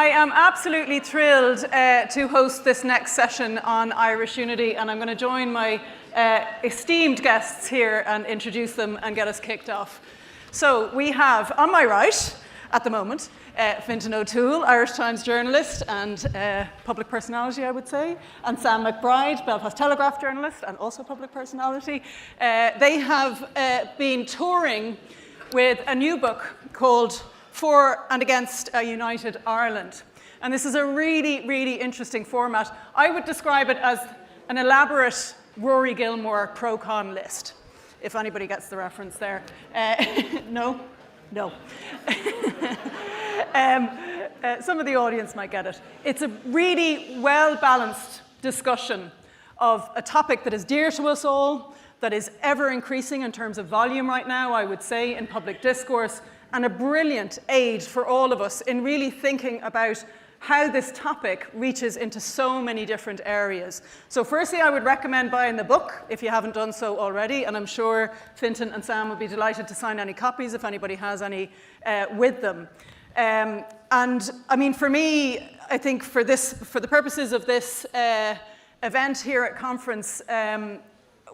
I am absolutely thrilled to host this next session on Irish unity, and I'm going to join my esteemed guests here and introduce them and get us kicked off. So we have, on my right, at the moment, Fintan O'Toole, Irish Times journalist and public personality, I would say, and Sam McBride, Belfast Telegraph journalist and also public personality. They have been touring with a new book called For and Against a United Ireland. And this is a really, really interesting format. I would describe it as an elaborate Rory Gilmore pro-con list, if anybody gets the reference there. No? No. Some of the audience might get it. It's a really well-balanced discussion of a topic that is dear to us all, that is ever increasing in terms of volume right now, I would say, in public discourse, and a brilliant aid for all of us in really thinking about how this topic reaches into so many different areas. So firstly, I would recommend buying the book if you haven't done so already, and I'm sure Fintan and Sam would be delighted to sign any copies if anybody has any with them. And I mean, for me, I think for the purposes of this event here at conference,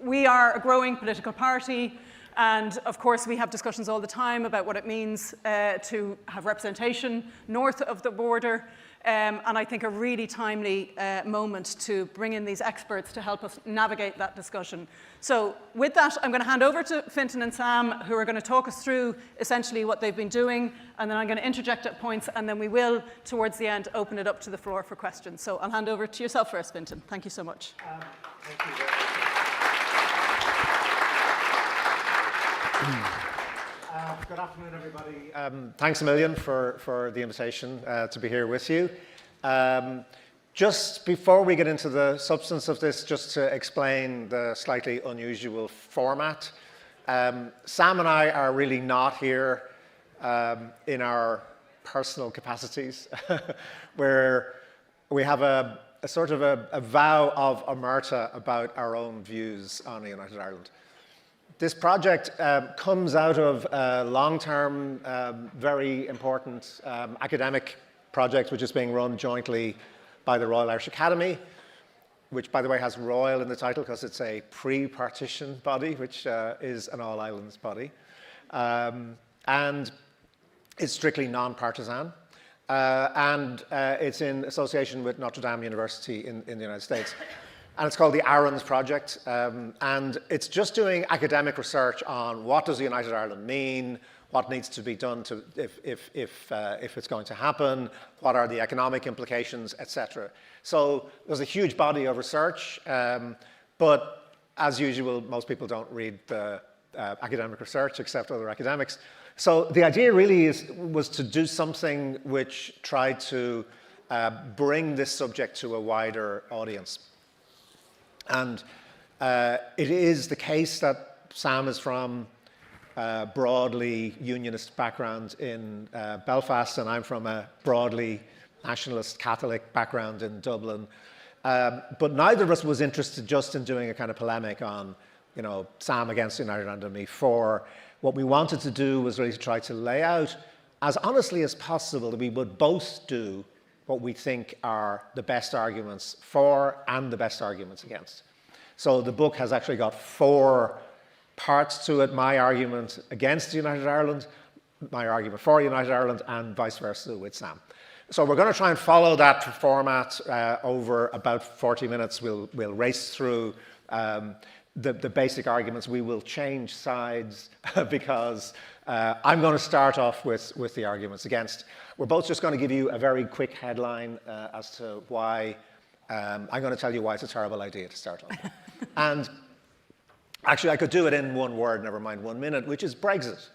we are a growing political party. And of course, we have discussions all the time about what it means to have representation north of the border. And I think a really timely moment to bring in these experts to help us navigate that discussion. So with that, I'm going to hand over to Fintan and Sam, who are going to talk us through essentially what they've been doing. And then I'm going to interject at points. And then we will, towards the end, open it up to the floor for questions. So I'll hand over to yourself first, Fintan. Thank you so much. Thank you very much. Good afternoon, everybody. Thanks a million for the invitation to be here with you. Just before we get into the substance of this, just to explain the slightly unusual format. Sam and I are really not here in our personal capacities, where we have a sort of a vow of omerta about our own views on the United Ireland. This project comes out of a long-term, very important academic project which is being run jointly by the Royal Irish Academy, which, by the way, has Royal in the title because it's a pre-partition body, which is an all-islands body. And it's strictly non-partisan. And it's in association with Notre Dame University in the United States. And it's called the Arons Project, and it's just doing academic research on what does the United Ireland mean, what needs to be done to, if it's going to happen, what are the economic implications, etc. So there's a huge body of research, but as usual, most people don't read the academic research except other academics. So the idea really was to do something which tried to bring this subject to a wider audience. And it is the case that Sam is from a broadly unionist background in Belfast, and I'm from a broadly nationalist Catholic background in Dublin. But neither of us was interested just in doing a kind of polemic on, you know, Sam against United Ireland and me for. What we wanted to do was really to try to lay out as honestly as possible that we would both do what we think are the best arguments for and the best arguments against. So the book has actually got 4 parts to it: my argument against United Ireland, my argument for United Ireland, and vice versa with Sam. So we're going to try and follow that format over about 40 minutes. We'll race through the basic arguments. We will change sides because I'm going to start off with the arguments against. We're both just going to give you a very quick headline as to why. I'm going to tell you why it's a terrible idea to start off. And actually, I could do it in one word, never mind 1 minute, which is Brexit.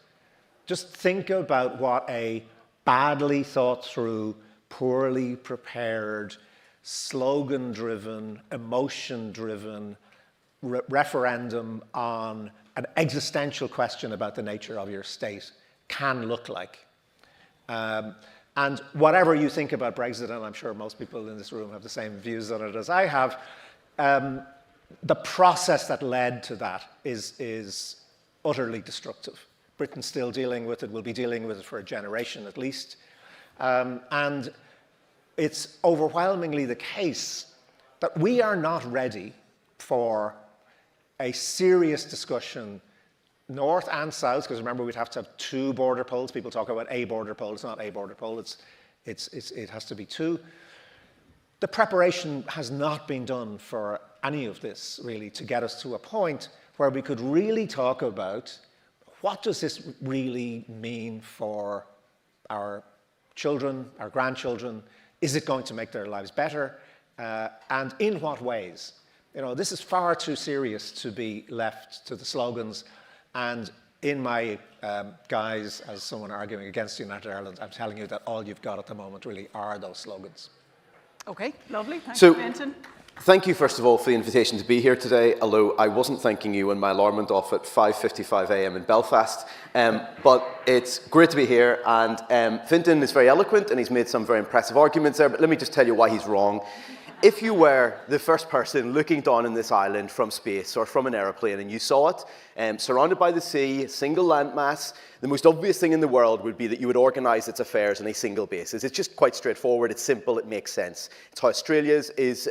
Just think about what a badly thought through, poorly prepared, slogan-driven, emotion-driven referendum on an existential question about the nature of your state can look like. And whatever you think about Brexit, and I'm sure most people in this room have the same views on it as I have, the process that led to that is utterly destructive. Britain's still dealing with it, will be dealing with it for a generation at least. And it's overwhelmingly the case that we are not ready for a serious discussion, north and south, because remember we'd have to have 2 border poles. People talk about a border pole. It's not a border pole. It has to be 2. The preparation has not been done for any of this, really, to get us to a point where we could really talk about what does this really mean for our children, our grandchildren? Is it going to make their lives better? And in what ways? You know, this is far too serious to be left to the slogans. And in my guise as someone arguing against United Ireland, I'm telling you that all you've got at the moment really are those slogans. Okay, lovely. Thank you, Fintan. Thank you, first of all, for the invitation to be here today, although I wasn't thanking you when my alarm went off at 5:55 a.m. in Belfast. But it's great to be here, and Fintan is very eloquent, and he's made some very impressive arguments there, but let me just tell you why he's wrong. If you were the first person looking down on this island from space or from an aeroplane and you saw it, surrounded by the sea, single landmass, the most obvious thing in the world would be that you would organise its affairs on a single basis. It's just quite straightforward, it's simple, it makes sense. It's how Australia is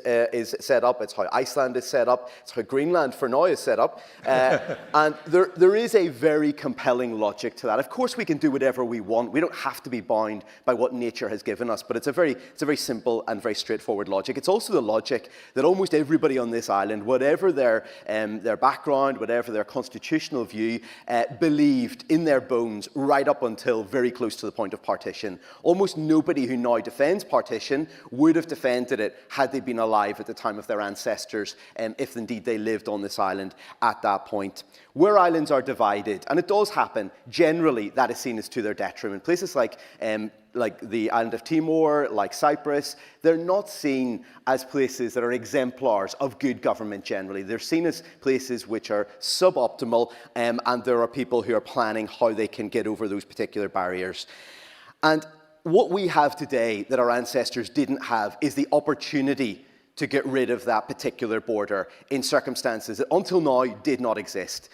set up, it's how Iceland is set up, it's how Greenland for now is set up. And there is a very compelling logic to that. Of course we can do whatever we want, we don't have to be bound by what nature has given us, but it's a very simple and very straightforward logic. It's also the logic that almost everybody on this island, whatever their background, whatever their constitutional view, believed in their bones right up until very close to the point of partition. Almost nobody who now defends partition would have defended it had they been alive at the time of their ancestors, if indeed they lived on this island at that point. Where islands are divided, and it does happen, generally that is seen as to their detriment. Places like the island of Timor, like Cyprus, they're not seen as places that are exemplars of good government generally. They're seen as places which are suboptimal, and there are people who are planning how they can get over those particular barriers. And what we have today that our ancestors didn't have is the opportunity to get rid of that particular border in circumstances that until now did not exist.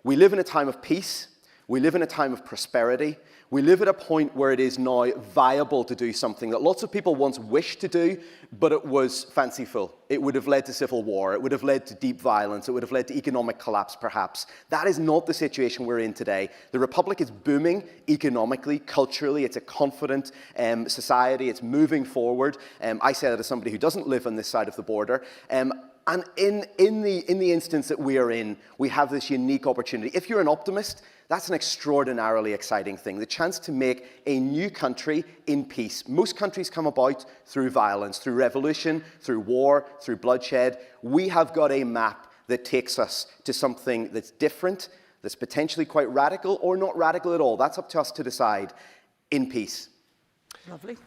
We live in a time of peace. We live in a time of prosperity. We live at a point where it is now viable to do something that lots of people once wished to do, but it was fanciful. It would have led to civil war. It would have led to deep violence. It would have led to economic collapse, perhaps. That is not the situation we're in today. The Republic is booming economically, culturally. It's a confident society. It's moving forward. I say that as somebody who doesn't live on this side of the border. And in the instance that we are in, we have this unique opportunity. If you're an optimist, that's an extraordinarily exciting thing, the chance to make a new country in peace. Most countries come about through violence, through revolution, through war, through bloodshed. We have got a map that takes us to something that's different, that's potentially quite radical, or not radical at all. That's up to us to decide, in peace. Lovely.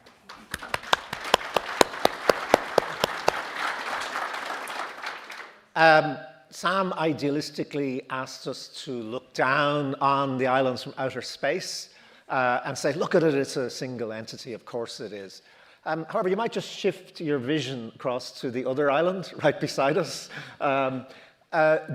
Sam idealistically asked us to look down on the islands from outer space and say, look at it, it's a single entity. Of course it is. However, you might just shift your vision across to the other island right beside us.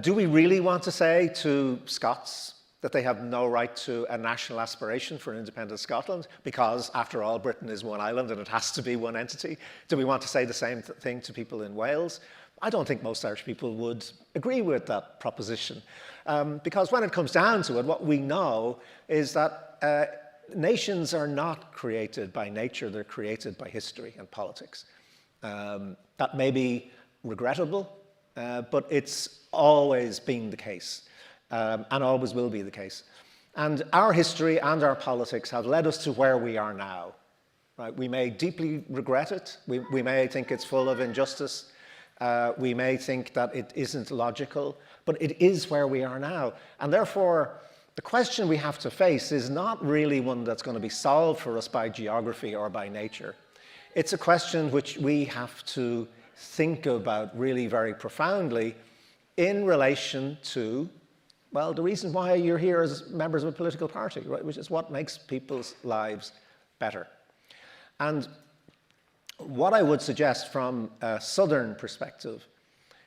Do we really want to say to Scots that they have no right to a national aspiration for an independent Scotland? Because, after all, Britain is one island and it has to be one entity. Do we want to say the same thing to people in Wales? I don't think most Irish people would agree with that proposition. Because when it comes down to it, what we know is that nations are not created by nature, they're created by history and politics. That may be regrettable, but it's always been the case, and always will be the case. And our history and our politics have led us to where we are now. Right? We may deeply regret it, we may think it's full of injustice, we may think that it isn't logical, but it is where we are now. And therefore, the question we have to face is not really one that's going to be solved for us by geography or by nature. It's a question which we have to think about really very profoundly in relation to, well, the reason why you're here as members of a political party, right, which is what makes people's lives better. And what I would suggest from a southern perspective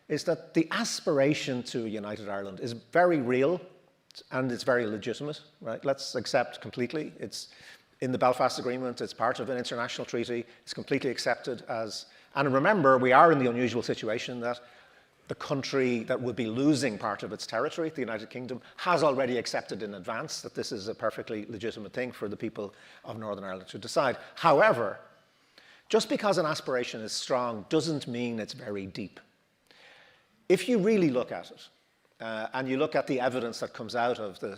is that the aspiration to a united Ireland is very real and it's very legitimate, right? Let's accept completely. in the Belfast Agreement. It's part of an international treaty. It's completely accepted as, and remember, we are in the unusual situation that the country that would be losing part of its territory, the United Kingdom, has already accepted in advance that this is a perfectly legitimate thing for the people of Northern Ireland to decide. However, just because an aspiration is strong doesn't mean it's very deep. If you really look at it, and you look at the evidence that comes out of the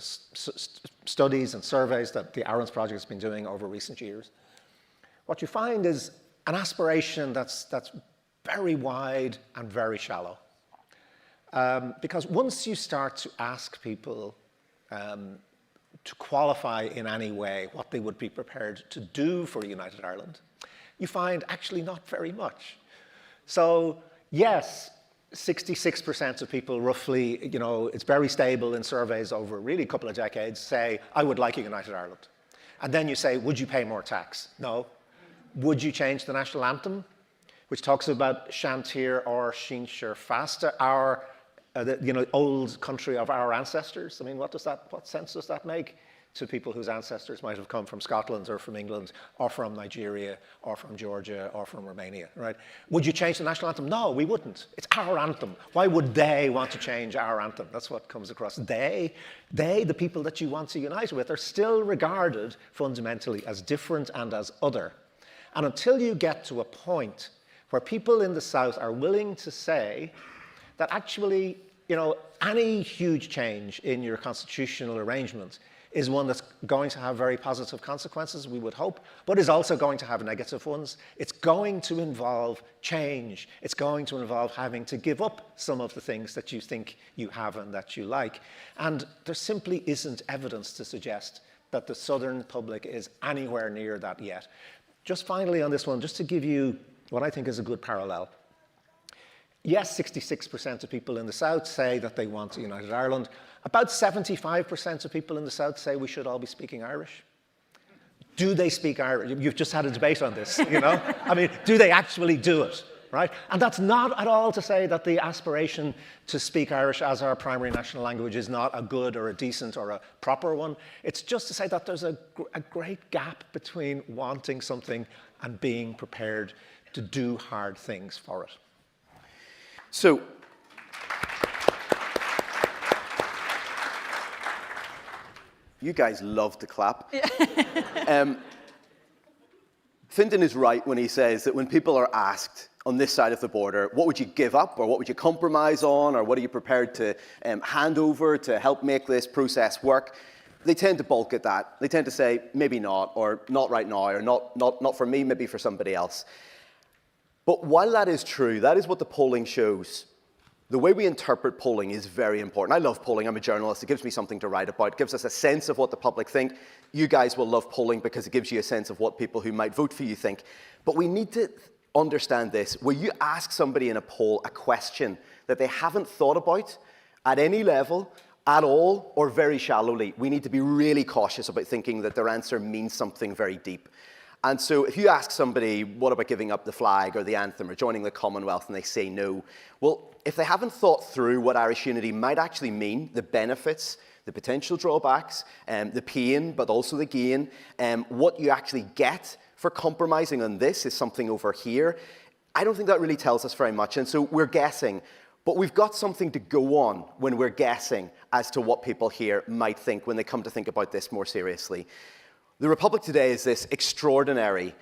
studies and surveys that the Aaron's Project has been doing over recent years, what you find is an aspiration that's very wide and very shallow. Because once you start to ask people to qualify in any way what they would be prepared to do for United Ireland, you find actually not very much. So yes, 66% of people roughly, it's very stable in surveys over really a couple of decades, say, I would like a United Ireland. And then you say, would you pay more tax? No. Would you change the national anthem, which talks about Shantir or Shinshir Fasta, our old country of our ancestors? I mean, what sense does that make to people whose ancestors might have come from Scotland or from England or from Nigeria or from Georgia or from Romania, right? Would you change the national anthem? No, we wouldn't. It's our anthem. Why would they want to change our anthem? That's what comes across. They, the people that you want to unite with, are still regarded fundamentally as different and as other. And until you get to a point where people in the South are willing to say that actually, any huge change in your constitutional arrangement is one that's going to have very positive consequences, we would hope, but is also going to have negative ones. It's going to involve change. It's going to involve having to give up some of the things that you think you have and that you like. And there simply isn't evidence to suggest that the Southern public is anywhere near that yet. Just finally on this one, just to give you what I think is a good parallel. Yes, 66% of people in the South say that they want a United Ireland. About 75% of people in the South say we should all be speaking Irish. Do they speak Irish? You've just had a debate on this, I mean, do they actually do it, right? And that's not at all to say that the aspiration to speak Irish as our primary national language is not a good or a decent or a proper one. It's just to say that there's a great gap between wanting something and being prepared to do hard things for it. So, you guys love to clap. Fintan is right when he says that when people are asked on this side of the border, what would you give up or what would you compromise on or what are you prepared to hand over to help make this process work, they tend to balk at that. They tend to say, maybe not, or not right now, or not for me, maybe for somebody else. But while that is true, that is what the polling shows. The way we interpret polling is very important. I love polling. I'm a journalist. It gives me something to write about. It gives us a sense of what the public think. You guys will love polling because it gives you a sense of what people who might vote for you think. But we need to understand this. Where you ask somebody in a poll a question that they haven't thought about at any level, at all, or very shallowly, we need to be really cautious about thinking that their answer means something very deep. And so if you ask somebody, what about giving up the flag or the anthem or joining the Commonwealth, and they say no, well, if they haven't thought through what Irish unity might actually mean, the benefits, the potential drawbacks, the pain, but also the gain, what you actually get for compromising on this is something over here, I don't think that really tells us very much. And so we're guessing. But we've got something to go on when we're guessing as to what people here might think when they come to think about this more seriously. The Republic today is this extraordinary,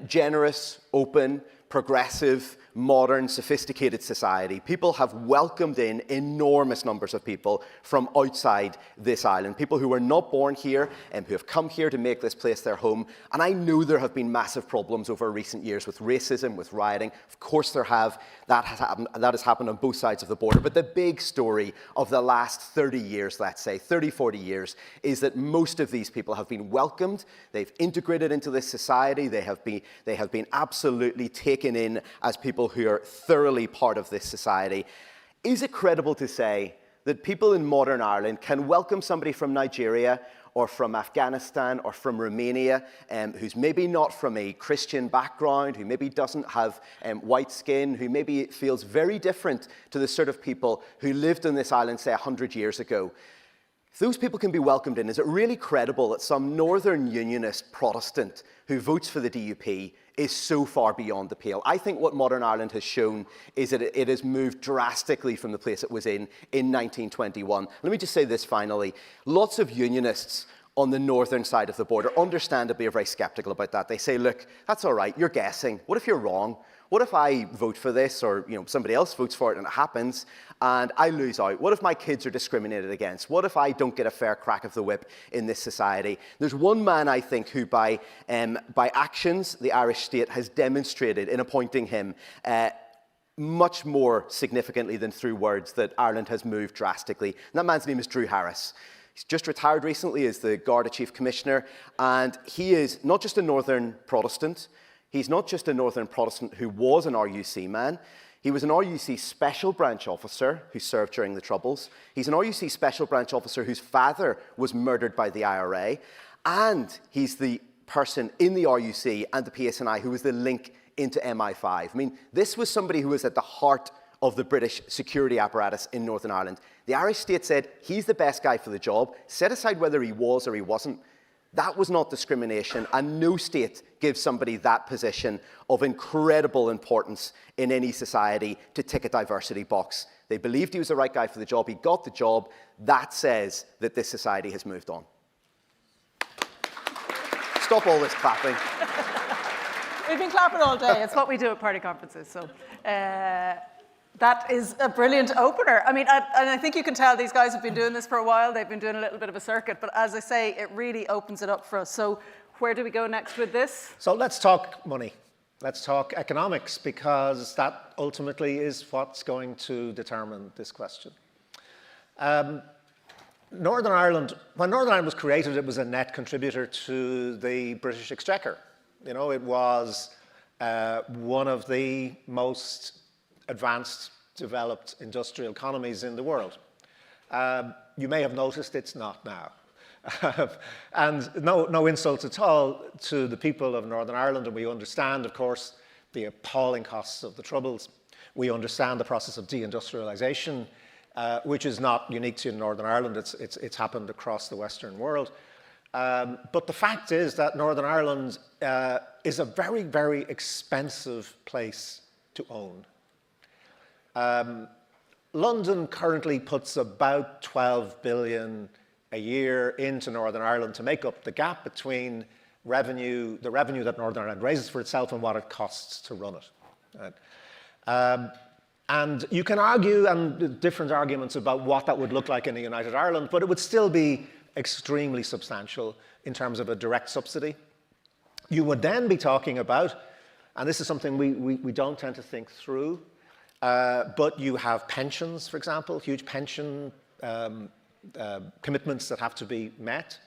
generous, open, progressive, modern, sophisticated society. People have welcomed in enormous numbers of people from outside this island, people who were not born here and who have come here to make this place their home. And I know there have been massive problems over recent years with racism, with rioting. Of course there have. That has happened on both sides of the border. But the big story of the last 30 years, let's say, 30, 40 years, is that most of these people have been welcomed. They've integrated into this society. They have been absolutely taken in as people who are thoroughly part of this society. Is it credible to say that people in modern Ireland can welcome somebody from Nigeria or from Afghanistan or from Romania who's maybe not from a Christian background, who maybe doesn't have white skin, who maybe feels very different to the sort of people who lived on this island, say, 100 years ago? If those people can be welcomed in, is it really credible that some Northern Unionist Protestant who votes for the DUP is so far beyond the pale? I think what modern Ireland has shown is that it has moved drastically from the place it was in 1921. Let me just say this finally. Lots of Unionists on the northern side of the border understandably are very sceptical about that. They say, look, that's all right, you're guessing. What if you're wrong? What if I vote for this, or somebody else votes for it and it happens, and I lose out? What if my kids are discriminated against? What if I don't get a fair crack of the whip in this society? There's one man, I think, who by actions, the Irish state has demonstrated in appointing him much more significantly than through words that Ireland has moved drastically. And that man's name is Drew Harris. He's just retired recently as the Garda Chief Commissioner, and he is not just a Northern Protestant. He's not just a Northern Protestant who was an RUC man. He was an RUC Special Branch officer who served during the Troubles. He's an RUC Special Branch officer whose father was murdered by the IRA. And he's the person in the RUC and the PSNI who was the link into MI5. I mean, this was somebody who was at the heart of the British security apparatus in Northern Ireland. The Irish state said, he's the best guy for the job, set aside whether he was or he wasn't. That was not discrimination, and no state gives somebody that position of incredible importance in any society to tick a diversity box. They believed he was the right guy for the job. He got the job. That says that this society has moved on. Stop all this clapping. We've been clapping all day. It's what we do at party conferences. So that is a brilliant opener. I mean, and I think you can tell these guys have been doing this for a while. They've been doing a little bit of a circuit. But as I say, it really opens it up for us. So where do we go next with this? So let's talk money. Let's talk economics, because that ultimately is what's going to determine this question. Northern Ireland, when Northern Ireland was created, it was a net contributor to the British Exchequer. You know, it was one of the most advanced, developed industrial economies in the world. You may have noticed it's not now. And no insults at all to the people of Northern Ireland, and we understand, of course, the appalling costs of the Troubles. We understand the process of deindustrialization, which is not unique to Northern Ireland. It's happened across the Western world. But the fact is that Northern Ireland is a very, very expensive place to own. London currently puts about 12 billion a year into Northern Ireland to make up the gap between the revenue that Northern Ireland raises for itself and what it costs to run it. Right? And you can argue, and different arguments about what that would look like in a United Ireland, but it would still be extremely substantial in terms of a direct subsidy. You would then be talking about, and this is something we don't tend to think through, but you have pensions, for example, huge pension commitments that have to be met.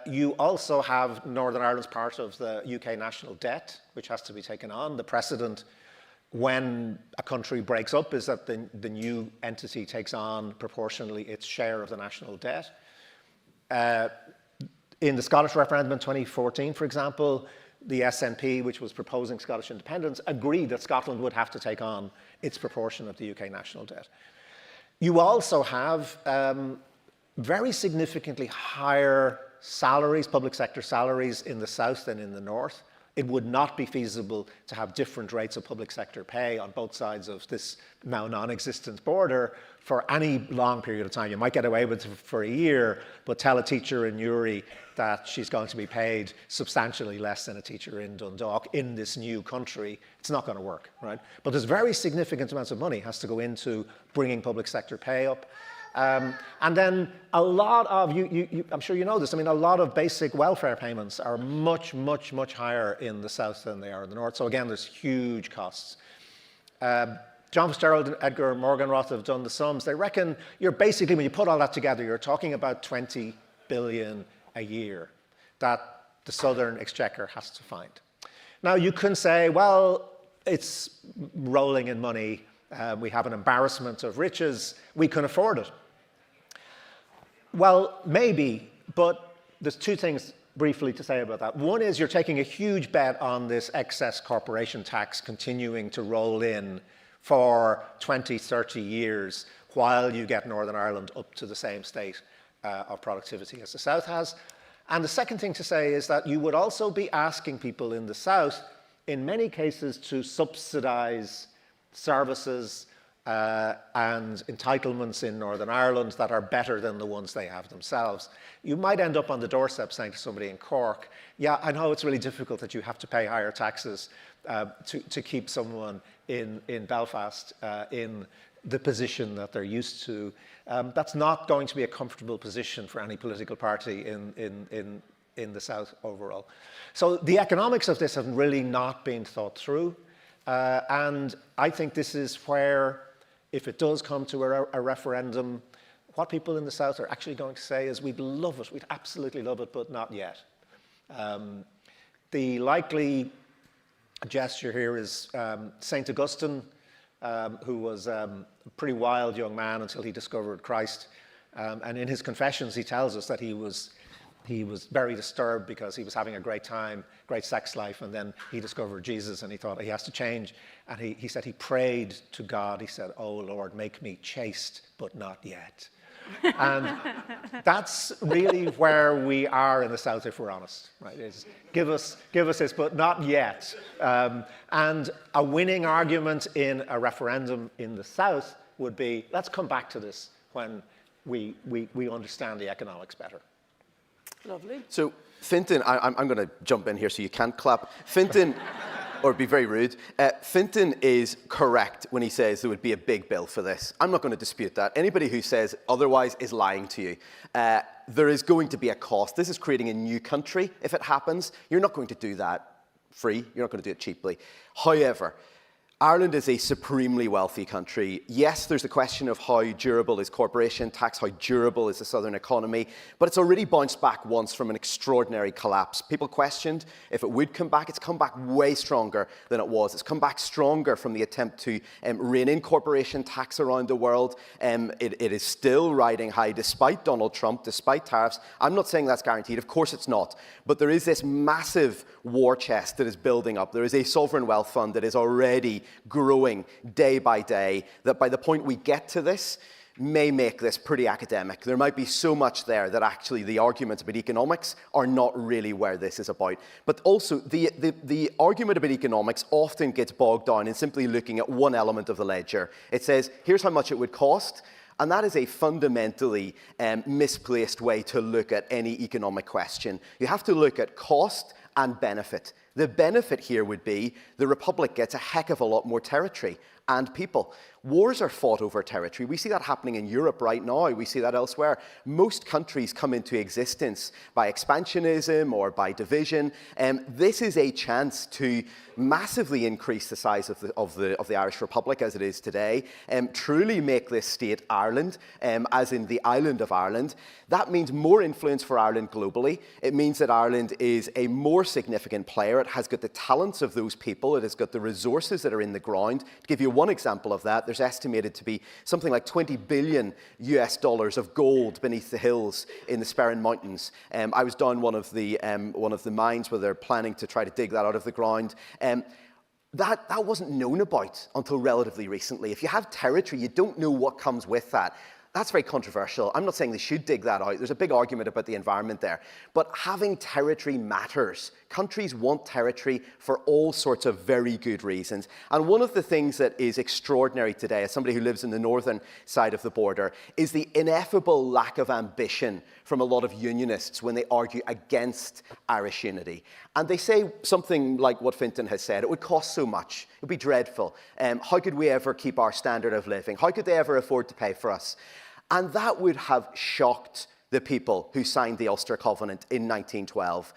You also have Northern Ireland's part of the UK national debt, which has to be taken on. The precedent when a country breaks up is that the new entity takes on proportionally its share of the national debt. In the Scottish referendum in 2014, for example, the SNP, which was proposing Scottish independence, agreed that Scotland would have to take on its proportion of the UK national debt. You also have very significantly higher salaries, public sector salaries in the south than in the north. It would not be feasible to have different rates of public sector pay on both sides of this now non-existent border for any long period of time. You might get away with it for a year, but tell a teacher in Newry that she's going to be paid substantially less than a teacher in Dundalk in this new country. It's not going to work, right? But there's very significant amounts of money has to go into bringing public sector pay up. And then a lot of, I'm sure you know this, I mean, a lot of basic welfare payments are much, much, much higher in the south than they are in the north. So again, there's huge costs. John Fitzgerald and Edgar Morganroth have done the sums. They reckon you're basically, when you put all that together, you're talking about 20 billion a year that the Southern Exchequer has to find. Now, you can say, well, it's rolling in money. We have an embarrassment of riches. We can afford it. Well, maybe, but there's two things briefly to say about that. One is you're taking a huge bet on this excess corporation tax continuing to roll in for 20, 30 years while you get Northern Ireland up to the same state of productivity as the South has. And the second thing to say is that you would also be asking people in the South, in many cases, to subsidise services and entitlements in Northern Ireland that are better than the ones they have themselves. You might end up on the doorstep saying to somebody in Cork, yeah, I know it's really difficult that you have to pay higher taxes to keep someone in Belfast in the position that they're used to. That's not going to be a comfortable position for any political party in the South overall. So the economics of this have really not been thought through. And I think this is where, if it does come to a referendum, what people in the South are actually going to say is, we'd love it, we'd absolutely love it, but not yet. The likely gesture here is St. Augustine, who was a pretty wild young man until he discovered Christ. And in his Confessions, he tells us that he was very disturbed because he was having a great time, great sex life, and then he discovered Jesus and he thought he has to change. And he said he prayed to God. He said, "Oh Lord, make me chaste, but not yet." And that's really where we are in the South, if we're honest, right? It's, give us this, but not yet. And a winning argument in a referendum in the South would be, let's come back to this when we understand the economics better. Lovely. So, Fintan, I'm going to jump in here so you can't clap. Fintan, or be very rude, Fintan is correct when he says there would be a big bill for this. I'm not going to dispute that. Anybody who says otherwise is lying to you. There is going to be a cost. This is creating a new country. If it happens, you're not going to do that free. You're not going to do it cheaply. However, Ireland is a supremely wealthy country. Yes, there's the question of how durable is corporation tax, how durable is the southern economy, but it's already bounced back once from an extraordinary collapse. People questioned if it would come back. It's come back way stronger than it was. It's come back stronger from the attempt to rein in corporation tax around the world. It is still riding high despite Donald Trump, despite tariffs. I'm not saying that's guaranteed. Of course it's not. But there is this massive war chest that is building up. There is a sovereign wealth fund that is already growing day by day, that by the point we get to this, may make this pretty academic. There might be so much there that actually the arguments about economics are not really where this is about. But also, the argument about economics often gets bogged down in simply looking at one element of the ledger. It says, here's how much it would cost, and that is a fundamentally misplaced way to look at any economic question. You have to look at cost and benefit. The benefit here would be the Republic gets a heck of a lot more territory and people. Wars are fought over territory. We see that happening in Europe right now. We see that elsewhere. Most countries come into existence by expansionism or by division. This is a chance to massively increase the size of the Irish Republic as it is today, truly make this state Ireland, as in the island of Ireland. That means more influence for Ireland globally. It means that Ireland is a more significant player. It has got the talents of those people. It has got the resources that are in the ground. To give you one example of that, there's estimated to be something like $20 billion of gold beneath the hills in the Sperrin Mountains. I was down one of the mines where they're planning to try to dig that out of the ground. That wasn't known about until relatively recently. If you have territory, you don't know what comes with that. That's very controversial. I'm not saying they should dig that out. There's a big argument about the environment there. But having territory matters. Countries want territory for all sorts of very good reasons. And one of the things that is extraordinary today, as somebody who lives in the northern side of the border, is the ineffable lack of ambition from a lot of unionists when they argue against Irish unity. And they say something like what Fintan has said: it would cost so much, it would be dreadful. How could we ever keep our standard of living? How could they ever afford to pay for us? And that would have shocked the people who signed the Ulster Covenant in 1912.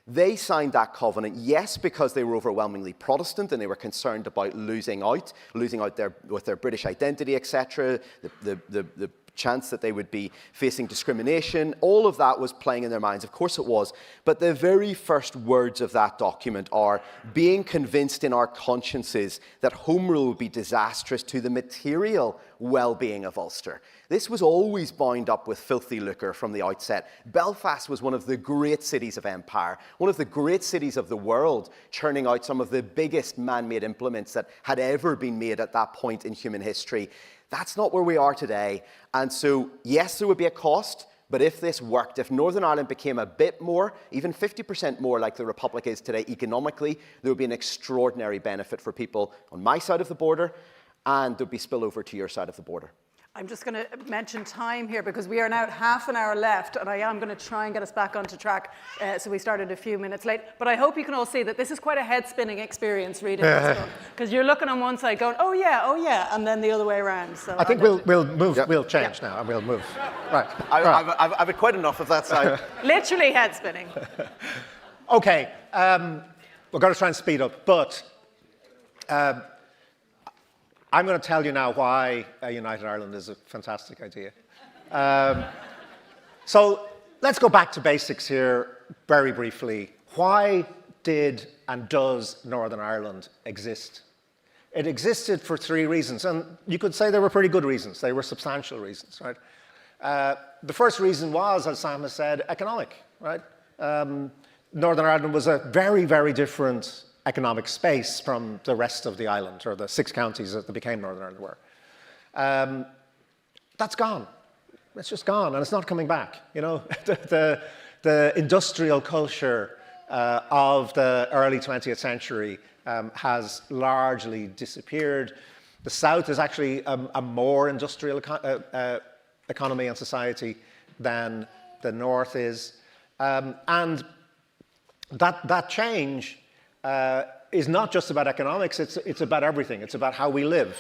They signed that covenant, yes, because they were overwhelmingly Protestant and they were concerned about losing out with their British identity, etc., the chance that they would be facing discrimination. All of that was playing in their minds. Of course it was. But the very first words of that document are, being convinced in our consciences that Home Rule would be disastrous to the material well-being of Ulster. This was always bound up with filthy lucre from the outset. Belfast was one of the great cities of empire, one of the great cities of the world, churning out some of the biggest man-made implements that had ever been made at that point in human history. That's not where we are today. And so, yes, there would be a cost, But if this worked, if Northern Ireland became a bit more, even 50% more like the Republic is today economically, there would be an extraordinary benefit for people on my side of the border, and there'd be spillover to your side of the border. I'm just going to mention time here because we are now at half an hour left, and I am going to try and get us back onto track. So we started a few minutes late. But I hope you can all see that this is quite a head-spinning experience reading this book, because you're looking on one side going, oh yeah, and then the other way around. So I think we'll move. Yep. We'll change now, and we'll move. Right. I've had quite enough of that side. Literally head-spinning. Okay. We're going to try and speed up, but I'm going to tell you now why United Ireland is a fantastic idea. So let's go back to basics here very briefly. Why did and does Northern Ireland exist? It existed for three reasons, and you could say they were pretty good reasons. They were substantial reasons, right? The first reason was, as Sam has said, economic, right? Northern Ireland was a very, very different economic space from the rest of the island, or the 6 counties that became Northern Ireland were. That's gone. It's just gone, and it's not coming back. You know, the industrial culture of the early 20th century has largely disappeared. The South is actually a more industrial economy and society than the North is, and that change is not just about economics, it's about everything. It's about how we live.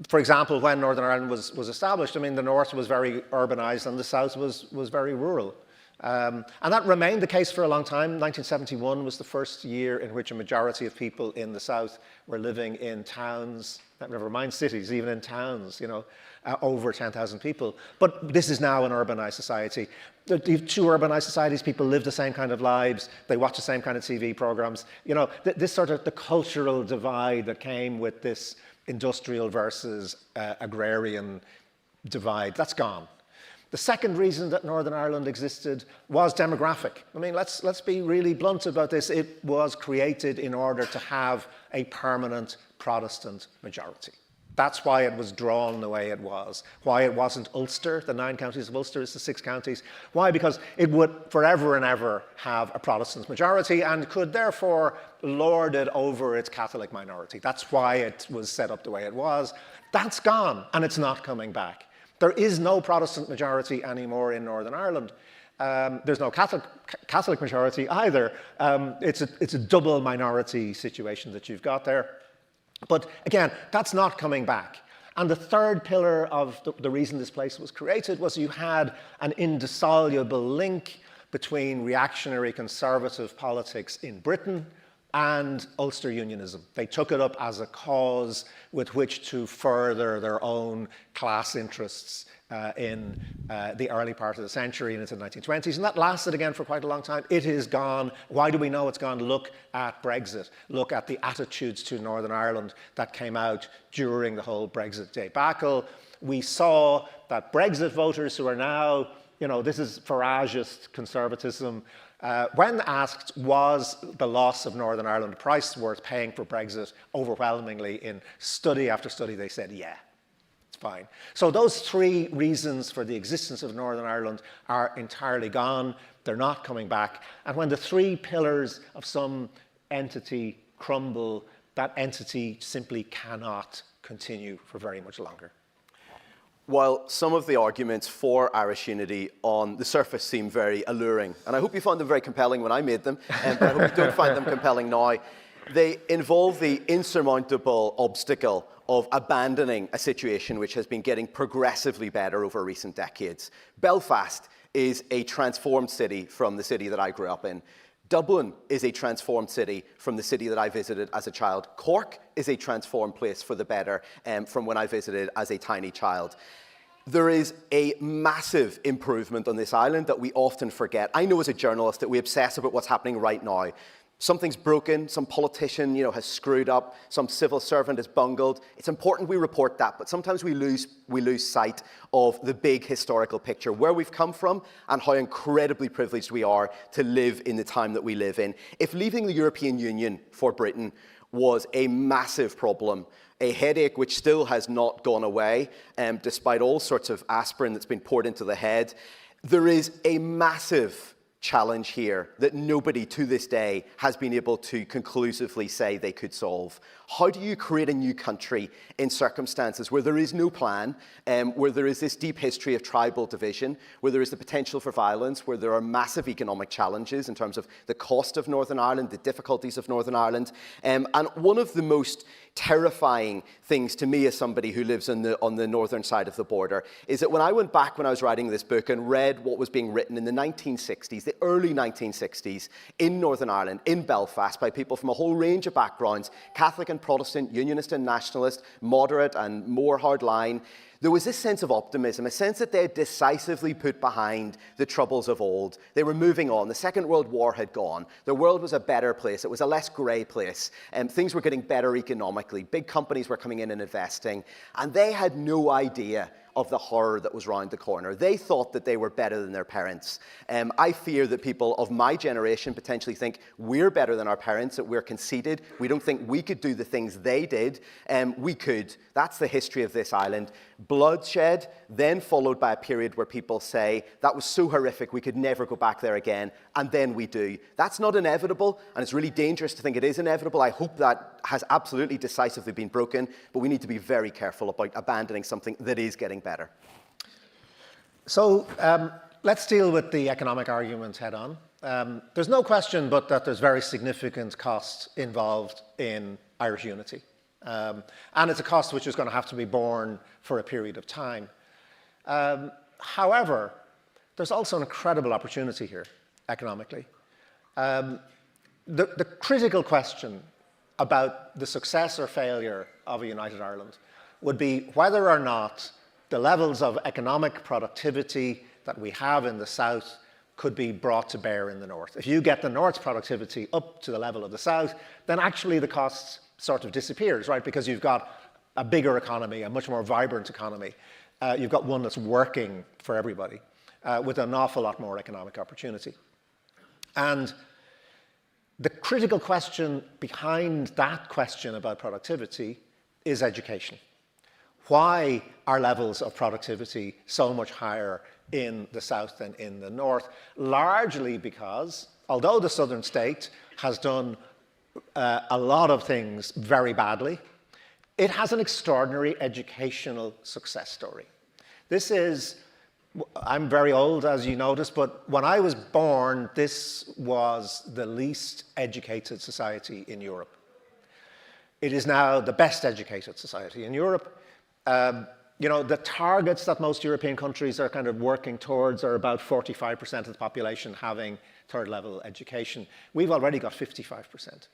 For example, when Northern Ireland was established, I mean, the North was very urbanized and the South was very rural. And that remained the case for a long time. 1971 was the first year in which a majority of people in the South were living in towns, never mind cities, even in towns, you know, over 10,000 people. But this is now an urbanized society. The two urbanized societies, people live the same kind of lives, they watch the same kind of TV programs. You know, this sort of the cultural divide that came with this industrial versus agrarian divide, that's gone. The second reason that Northern Ireland existed was demographic. I mean, let's be really blunt about this. It was created in order to have a permanent Protestant majority. That's why it was drawn the way it was. Why it wasn't Ulster, the 9 counties of Ulster, it's the 6 counties. Why? Because it would forever and ever have a Protestant majority and could therefore lord it over its Catholic minority. That's why it was set up the way it was. That's gone, and it's not coming back. There is no Protestant majority anymore in Northern Ireland. There's no Catholic majority either. It's a double minority situation that you've got there. But again, that's not coming back. And the third pillar of the reason this place was created was you had an indissoluble link between reactionary conservative politics in Britain and Ulster Unionism. They took it up as a cause with which to further their own class interests in the early part of the century and into the 1920s. And that lasted again for quite a long time. It is gone. Why do we know it's gone? Look at Brexit. Look at the attitudes to Northern Ireland that came out during the whole Brexit debacle. We saw that Brexit voters who are now, you know, this is Farageist conservatism, when asked, was the loss of Northern Ireland a price worth paying for Brexit, overwhelmingly in study after study, they said, yeah, it's fine. So those 3 reasons for the existence of Northern Ireland are entirely gone. They're not coming back. And when the 3 pillars of some entity crumble, that entity simply cannot continue for very much longer. While some of the arguments for Irish unity on the surface seem very alluring, and I hope you found them very compelling when I made them, but I hope you don't find them compelling now, they involve the insurmountable obstacle of abandoning a situation which has been getting progressively better over recent decades. Belfast is a transformed city from the city that I grew up in. Dublin is a transformed city from the city that I visited as a child. Cork is a transformed place for the better from when I visited as a tiny child. There is a massive improvement on this island that we often forget. I know as a journalist that we obsess about what's happening right now. Something's broken, some politician, has screwed up, some civil servant has bungled. It's important we report that, but sometimes we lose sight of the big historical picture, where we've come from and how incredibly privileged we are to live in the time that we live in. If leaving the European Union for Britain was a massive problem, a headache which still has not gone away, despite all sorts of aspirin that's been poured into the head. There is a massive challenge here that nobody to this day has been able to conclusively say they could solve. How do you create a new country in circumstances where there is no plan, where there is this deep history of tribal division, where there is the potential for violence, where there are massive economic challenges in terms of the cost of Northern Ireland, the difficulties of Northern Ireland, and one of the most terrifying things to me as somebody who lives on the northern side of the border is that when I went back when I was writing this book and read what was being written in the 1960s, the early 1960s, in Northern Ireland, in Belfast, by people from a whole range of backgrounds, Catholic and Protestant, Unionist and Nationalist, moderate and more hardline, there was this sense of optimism, a sense that they had decisively put behind the troubles of old. They were moving on. The Second World War had gone. The world was a better place. It was a less grey place. Things were getting better economically. Big companies were coming in and investing. And they had no idea of the horror that was round the corner. They thought that they were better than their parents. I fear that people of my generation potentially think we're better than our parents, that we're conceited. We don't think we could do the things they did. We could. That's the history of this island. Bloodshed, then followed by a period where people say, that was so horrific, we could never go back there again, and then we do. That's not inevitable, and it's really dangerous to think it is inevitable. I hope that has absolutely decisively been broken, but we need to be very careful about abandoning something that is getting better. So let's deal with the economic argument head on. There's no question but that there's very significant costs involved in Irish unity. And it's a cost which is going to have to be borne for a period of time. However, there's also an incredible opportunity here economically. The critical question about the success or failure of a United Ireland would be whether or not the levels of economic productivity that we have in the south could be brought to bear in the north. If you get the north's productivity up to the level of the south, then actually the costs sort of disappears, right? Because you've got a bigger economy, a much more vibrant economy. You've got one that's working for everybody with an awful lot more economic opportunity. And the critical question behind that question about productivity is education. Why are levels of productivity so much higher in the south than in the north? Largely because, although the southern state has done a lot of things very badly, it has an extraordinary educational success story. This is, I'm very old, as you noticed, but when I was born, this was the least educated society in Europe. It is now the best educated society in Europe. You know, the targets that most European countries are kind of working towards are about 45% of the population having third-level education. We've already got 55%.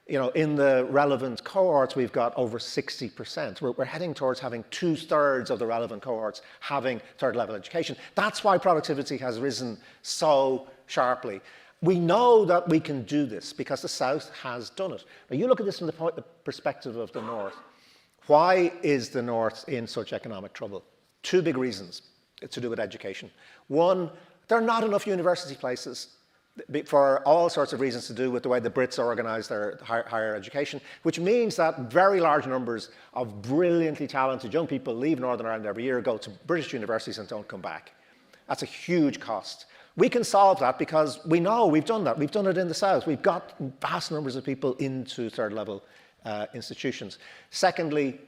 You know, in the relevant cohorts, we've got over 60%. We're heading towards having 2/3 of the relevant cohorts having third-level education. That's why productivity has risen so sharply. We know that we can do this because the South has done it. Now, you look at this from the perspective of the North. Why is the North in such economic trouble? Two big reasons to do with education. One, there are not enough university places for all sorts of reasons to do with the way the Brits organise their higher education, which means that very large numbers of brilliantly talented young people leave Northern Ireland every year, go to British universities and don't come back. That's a huge cost. We can solve that because we know we've done that. We've done it in the South. We've got vast numbers of people into third-level institutions. Secondly,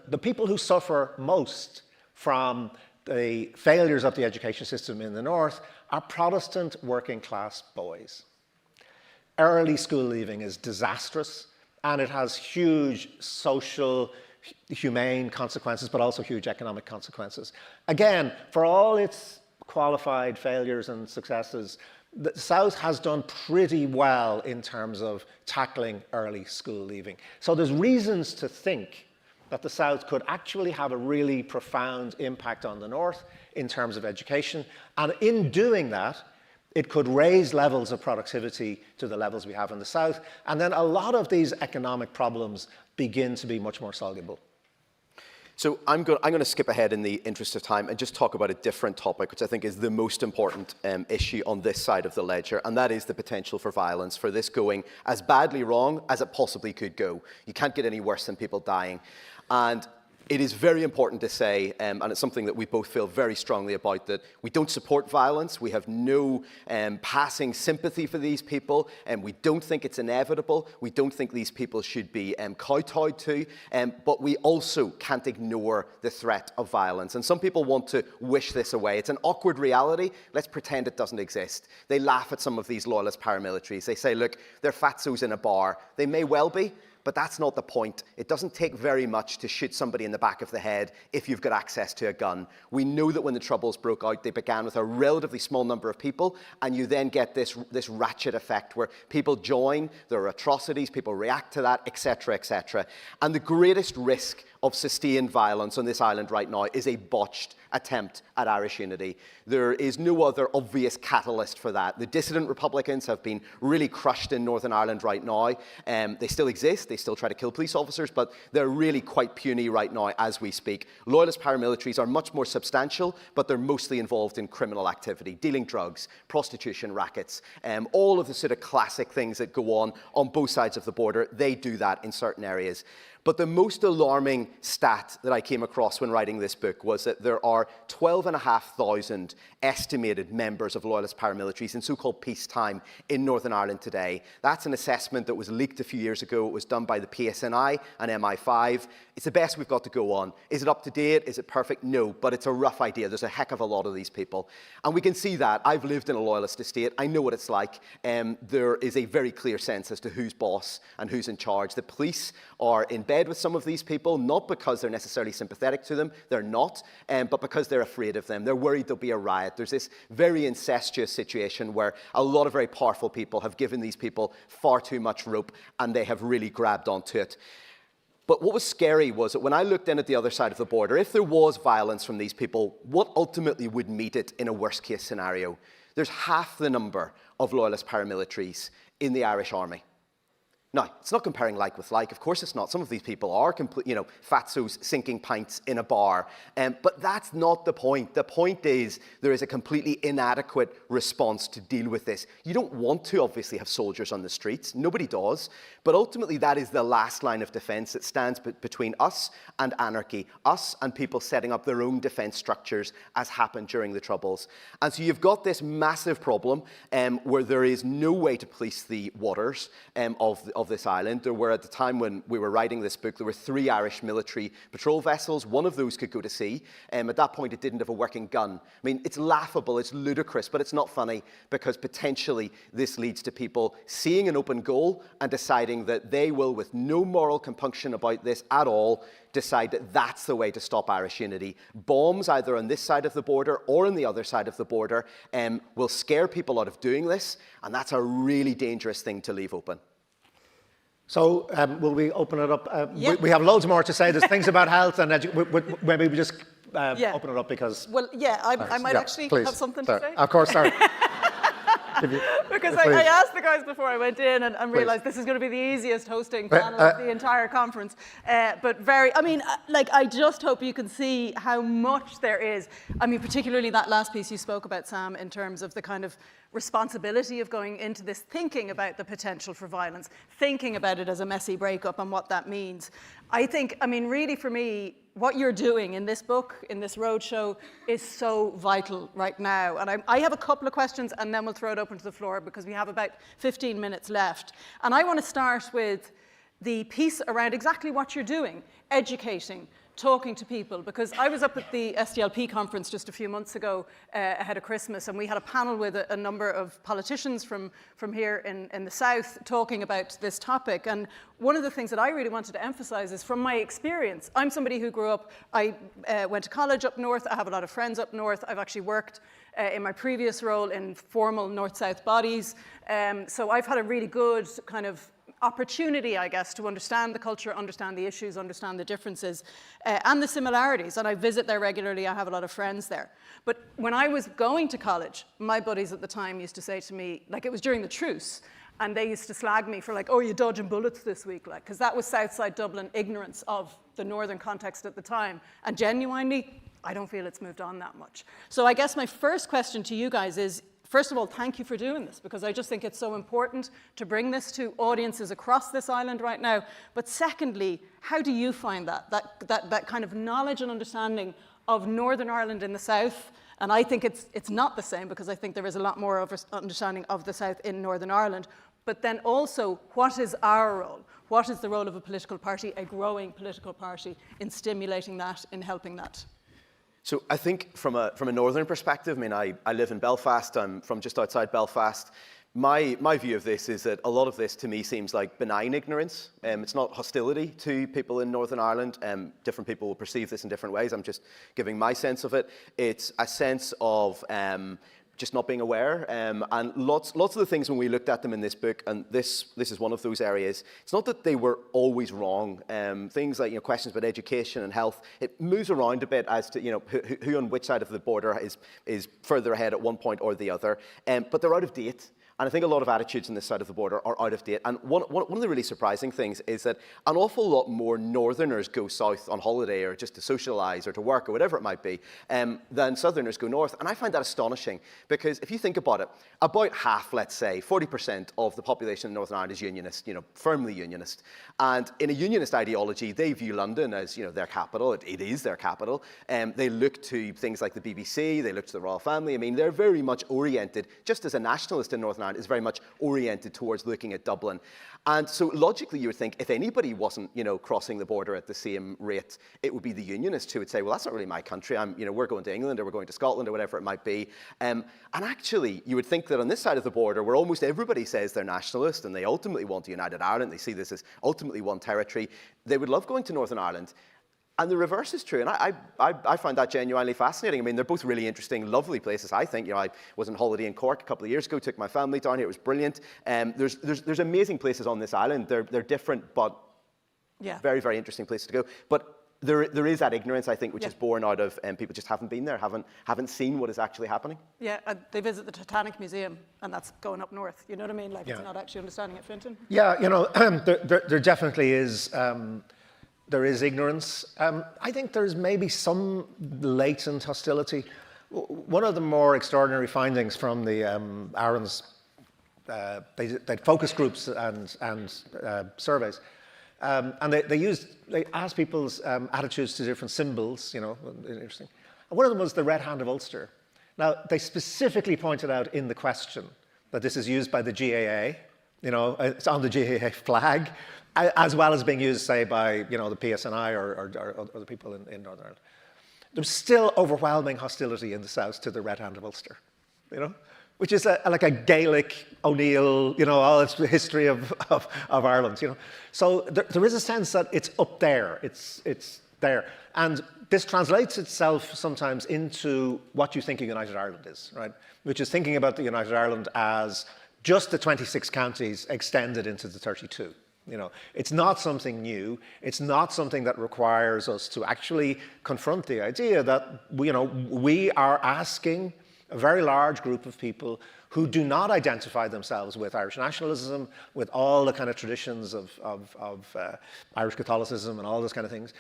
the people who suffer most from the failures of the education system in the North are Protestant working-class boys. Early school leaving is disastrous, and it has huge social, humane consequences, but also huge economic consequences. Again, for all its qualified failures and successes, the South has done pretty well in terms of tackling early school leaving. So there's reasons to think that the South could actually have a really profound impact on the North in terms of education. And in doing that, it could raise levels of productivity to the levels we have in the South. And then a lot of these economic problems begin to be much more soluble. So I'm going to skip ahead in the interest of time and just talk about a different topic, which I think is the most important issue on this side of the ledger, and that is the potential for violence, for this going as badly wrong as it possibly could go. You can't get any worse than people dying. And it is very important to say, and it's something that we both feel very strongly about, that we don't support violence. We have no passing sympathy for these people, and we don't think it's inevitable. We don't think these people should be kowtowed to, but we also can't ignore the threat of violence. And some people want to wish this away. It's an awkward reality. Let's pretend it doesn't exist. They laugh at some of these loyalist paramilitaries. They say, look, they're fatzos in a bar. They may well be, but that's not the point. It doesn't take very much to shoot somebody in the back of the head if you've got access to a gun. We know that when the Troubles broke out, they began with a relatively small number of people, and you then get this ratchet effect where people join, there are atrocities, people react to that, etc., etc. And the greatest risk of sustained violence on this island right now is a botched attempt at Irish unity. There is no other obvious catalyst for that. The dissident Republicans have been really crushed in Northern Ireland right now. They still exist, they still try to kill police officers, but they're really quite puny right now as we speak. Loyalist paramilitaries are much more substantial, but they're mostly involved in criminal activity, dealing drugs, prostitution rackets, all of the sort of classic things that go on both sides of the border. They do that in certain areas. But the most alarming stat that I came across when writing this book was that there are 12,500 estimated members of loyalist paramilitaries in so-called peacetime in Northern Ireland today. That's an assessment that was leaked a few years ago. It was done by the PSNI and MI5. It's the best we've got to go on. Is it up to date? Is it perfect? No, but it's a rough idea. There's a heck of a lot of these people. And we can see that. I've lived in a loyalist estate. I know what it's like. There is a very clear sense as to who's boss and who's in charge. The police are in bed with some of these people, not because they're necessarily sympathetic to them. They're not, but because they're afraid of them. They're worried there'll be a riot. There's this very incestuous situation where a lot of very powerful people have given these people far too much rope, and they have really grabbed onto it. But what was scary was that when I looked in at the other side of the border, if there was violence from these people, what ultimately would meet it in a worst-case scenario? There's half the number of loyalist paramilitaries in the Irish Army. Now, it's not comparing like with like. Of course it's not. Some of these people are fatzos sinking pints in a bar. But that's not the point. The point is there is a completely inadequate response to deal with this. You don't want to, obviously, have soldiers on the streets. Nobody does. But ultimately, that is the last line of defense that stands between us and anarchy, us and people setting up their own defense structures, as happened during the Troubles. And so you've got this massive problem where there is no way to police the waters of this island. There were, at the time when we were writing this book, there were 3 Irish military patrol vessels. One of those could go to sea. At that point, it didn't have a working gun. I mean, it's laughable, it's ludicrous, but it's not funny, because potentially this leads to people seeing an open goal and deciding that they will, with no moral compunction about this at all, decide that that's the way to stop Irish unity. Bombs, either on this side of the border or on the other side of the border, will scare people out of doing this, and that's a really dangerous thing to leave open. So will we open it up? Yeah. We have loads more to say. There's things about health and maybe we just open it up because... Well, yeah, I might actually please. have something to say. Of course, sorry. Because I asked the guys before I went in and realized this is going to be the easiest hosting panel of the entire conference. But I just hope you can see how much there is. I mean, particularly that last piece you spoke about, Sam, in terms of the kind of responsibility of going into this thinking about the potential for violence, thinking about it as a messy breakup and what that means. I think, really for me, what you're doing in this book, in this roadshow, is so vital right now. And I have a couple of questions, and then we'll throw it open to the floor because we have about 15 minutes left. And I want to start with the piece around exactly what you're doing, educating, talking to people, because I was up at the SDLP conference just a few months ago ahead of Christmas, and we had a panel with a number of politicians from here in the south talking about this topic. And one of the things that I really wanted to emphasize is from my experience. I'm somebody who grew up, I went to college up north, I have a lot of friends up north, I've actually worked in my previous role in formal north-south bodies, so I've had a really good kind of opportunity, I guess, to understand the culture, understand the issues, understand the differences and the similarities. And I visit there regularly. I have a lot of friends there. But when I was going to college, my buddies at the time used to say to me, like it was during the truce, And they used to slag me for like, oh, you're dodging bullets this week, like, because that was Southside Dublin ignorance of the northern context at the time. And genuinely, I don't feel it's moved on that much. So I guess my first question to you guys is, first of all, thank you for doing this, because I just think it's so important to bring this to audiences across this island right now. But secondly, how do you find that kind of knowledge and understanding of Northern Ireland in the south? And I think it's not the same, because I think there is a lot more of understanding of the south in Northern Ireland. But then also, what is our role? What is the role of a political party, a growing political party, in stimulating that, in helping that? So I think from a northern perspective, I mean, I live in Belfast. I'm from just outside Belfast. My view of this is that a lot of this to me seems like benign ignorance. It's not hostility to people in Northern Ireland. Different people will perceive this in different ways. I'm just giving my sense of it. It's a sense of just not being aware, and lots of the things when we looked at them in this book, and this is one of those areas. It's not that they were always wrong. Things like questions about education and health, it moves around a bit as to who on which side of the border is further ahead at one point or the other, but they're out of date. And I think a lot of attitudes on this side of the border are out of date. And one of the really surprising things is that an awful lot more Northerners go south on holiday or just to socialise or to work or whatever it might be than Southerners go north. And I find that astonishing, because if you think about it, about half, let's say, 40% of the population in Northern Ireland is unionist, firmly unionist. And in a unionist ideology, they view London as their capital. It is their capital. They look to things like the BBC, they look to the royal family. I mean, they're very much oriented, just as a nationalist in Northern Ireland is very much oriented towards looking at Dublin. And so logically you would think if anybody wasn't, crossing the border at the same rate, it would be the unionists who would say, well, that's not really my country. We're going to England or we're going to Scotland or whatever it might be. And actually you would think that on this side of the border, where almost everybody says they're nationalist and they ultimately want a United Ireland, they see this as ultimately one territory, they would love going to Northern Ireland. And the reverse is true, and I find that genuinely fascinating. I mean, they're both really interesting, lovely places, I think. I was on holiday in Cork a couple of years ago, took my family down here, it was brilliant. There's amazing places on this island. They're different, but very, very interesting places to go. But there is that ignorance, I think, which is born out of people just haven't been there, haven't seen what is actually happening. Yeah, they visit the Titanic Museum, and that's going up north. You know what I mean? Like, it's not actually understanding it, Fintan. Yeah, there definitely is... there is ignorance. I think there's maybe some latent hostility. One of the more extraordinary findings from the Aaron's they focus groups and surveys, and they asked people's attitudes to different symbols. Interesting. And one of them was the red hand of Ulster. Now they specifically pointed out in the question that this is used by the GAA. It's on the GAA flag, as well as being used, say, by the PSNI or other people in Northern Ireland. There's still overwhelming hostility in the south to the red hand of Ulster, which is like a Gaelic O'Neill, all its history of Ireland, So there is a sense that it's up there, it's there, and this translates itself sometimes into what you think a United Ireland is, right? Which is thinking about the United Ireland as just the 26 counties extended into the 32. It's not something new. It's not something that requires us to actually confront the idea that we are asking a very large group of people who do not identify themselves with Irish nationalism, with all the kind of traditions of Irish Catholicism and all those kind of things,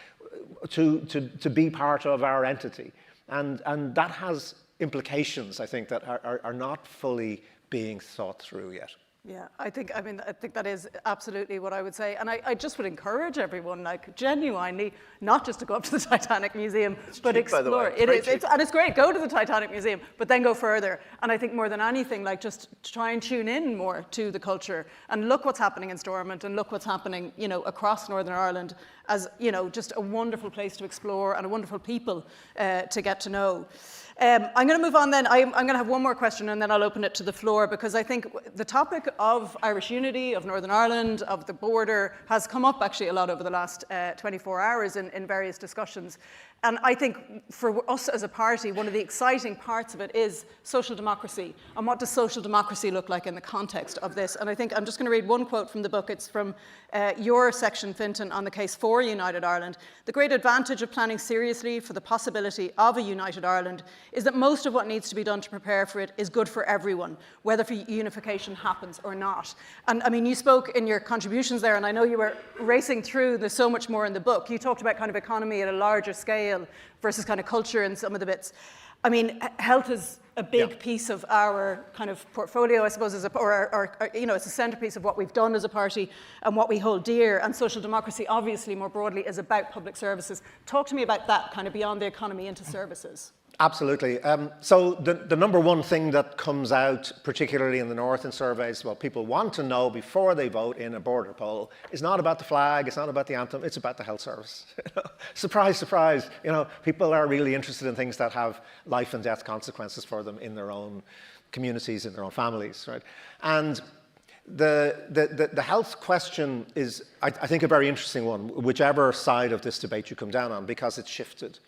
to be part of our entity, and that has implications, I think, that are not fully being thought through yet. Yeah, I think that is absolutely what I would say. And I just would encourage everyone, like, genuinely, not just to go up to the Titanic Museum, but explore. It's great, go to the Titanic Museum, but then go further. And I think more than anything, like, just try and tune in more to the culture and look what's happening in Stormont and look what's happening, across Northern Ireland as, just a wonderful place to explore and a wonderful people to get to know. I'm going to move on then. I'm going to have one more question and then I'll open it to the floor, because I think the topic of Irish unity, of Northern Ireland, of the border has come up actually a lot over the last 24 hours in various discussions. And I think for us as a party, one of the exciting parts of it is social democracy. And what does social democracy look like in the context of this? And I think I'm just going to read one quote from the book. It's from your section, Fintan, on the case for United Ireland. The great advantage of planning seriously for the possibility of a United Ireland is that most of what needs to be done to prepare for it is good for everyone, whether unification happens or not. And I mean, you spoke in your contributions there, and I know you were racing through, there's so much more in the book. You talked about kind of economy at a larger scale versus kind of culture in some of the bits. I mean, health is a big piece of our kind of portfolio, I suppose, you know, it's a centerpiece of what we've done as a party and what we hold dear. And social democracy, obviously, more broadly, is about public services. Talk to me about that, kind of beyond the economy into services. Absolutely. So the number one thing that comes out, particularly in the north in surveys, what people want to know before they vote in a border poll is not about the flag, it's not about the anthem, it's about the health service. Surprise, surprise. You know, people are really interested in things that have life and death consequences for them in their own communities, in their own families, right? And the health question is, I think, a very interesting one, whichever side of this debate you come down on, because it's shifted.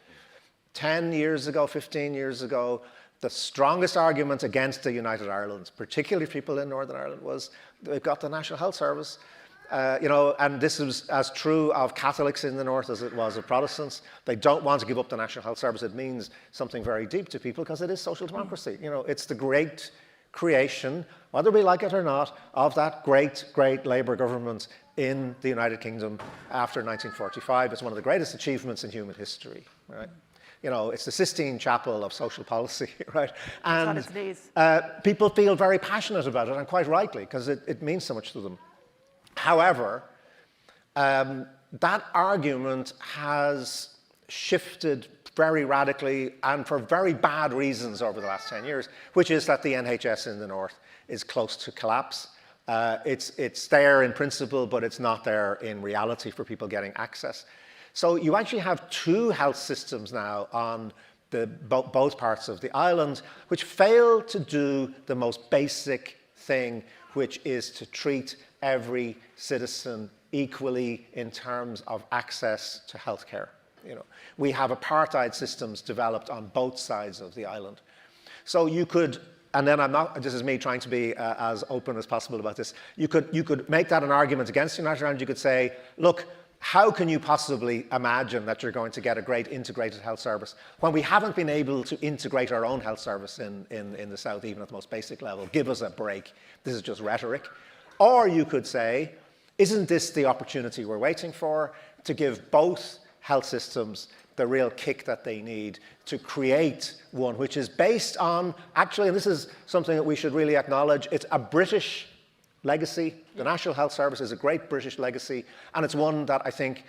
10 years ago, 15 years ago, the strongest argument against the United Ireland, particularly people in Northern Ireland, was they've got the National Health Service. You know, and this is as true of Catholics in the north as it was of Protestants. They don't want to give up the National Health Service. It means something very deep to people because it is social democracy. You know, it's the great creation, whether we like it or not, of that great Labour government in the United Kingdom after 1945. It's one of the greatest achievements in human history, right? You know, it's the Sistine Chapel of social policy, right? And people feel very passionate about it, and quite rightly, because it means so much to them. However, that argument has shifted very radically and for very bad reasons over the last 10 years, which is that the NHS in the north is close to collapse. It's there in principle, but it's not there in reality for people getting access. So you actually have two health systems now on both parts of the island, which fail to do the most basic thing, which is to treat every citizen equally in terms of access to healthcare. You know, we have apartheid systems developed on both sides of the island. So you could, and then this is me trying to be as open as possible about this, you could make that an argument against United Ireland. You could say, look, how can you possibly imagine that you're going to get a great integrated health service when we haven't been able to integrate our own health service in the south, even at the most basic level? Give us a break. This is just rhetoric. Or you could say, isn't this the opportunity we're waiting for to give both health systems the real kick that they need to create one which is based on, actually, and this is something that we should really acknowledge, it's a British legacy. The National Health Service is a great British legacy, and it's one that I think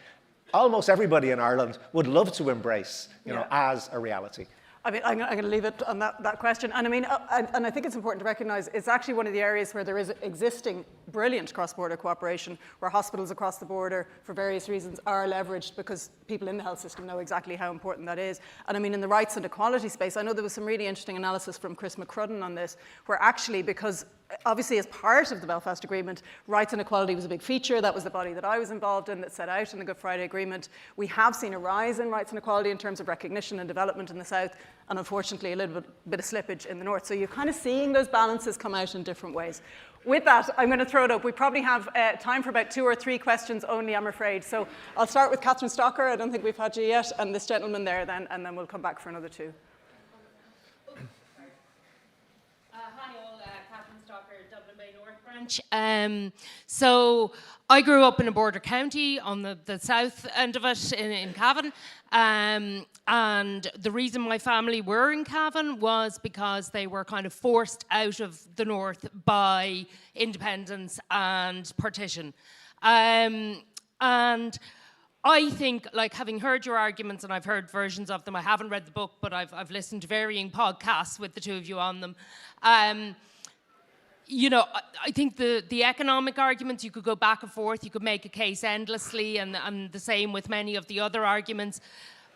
almost everybody in Ireland would love to embrace, you know, as a reality. I mean, I'm going to leave it on that question. And I mean, and I think it's important to recognise it's actually one of the areas where there is existing brilliant cross-border cooperation, where hospitals across the border, for various reasons, are leveraged because people in the health system know exactly how important that is. And I mean, in the rights and equality space, I know there was some really interesting analysis from Chris McCrudden on this, where actually, because obviously as part of the Belfast Agreement, rights and equality was a big feature. That was the body that I was involved in that set out in the Good Friday Agreement. We have seen a rise in rights and equality in terms of recognition and development in the south, and unfortunately a little bit of slippage in the north. So you're kind of seeing those balances come out in different ways. With that, I'm going to throw it up. We probably have time for about 2 or 3 questions only, I'm afraid. So I'll start with Catherine Stocker. I don't think we've had you yet. And this gentleman there then, and then we'll come back for another 2. Hi all, Catherine Stocker, Dublin Bay North Branch. So I grew up in a border county on the south end of it in Cavan. And the reason my family were in Cavan was because they were kind of forced out of the north by independence and partition. And I think, like, having heard your arguments, and I've heard versions of them, I haven't read the book, but I've listened to varying podcasts with the two of you on them. You know, I think the economic arguments, you could go back and forth, you could make a case endlessly, and the same with many of the other arguments.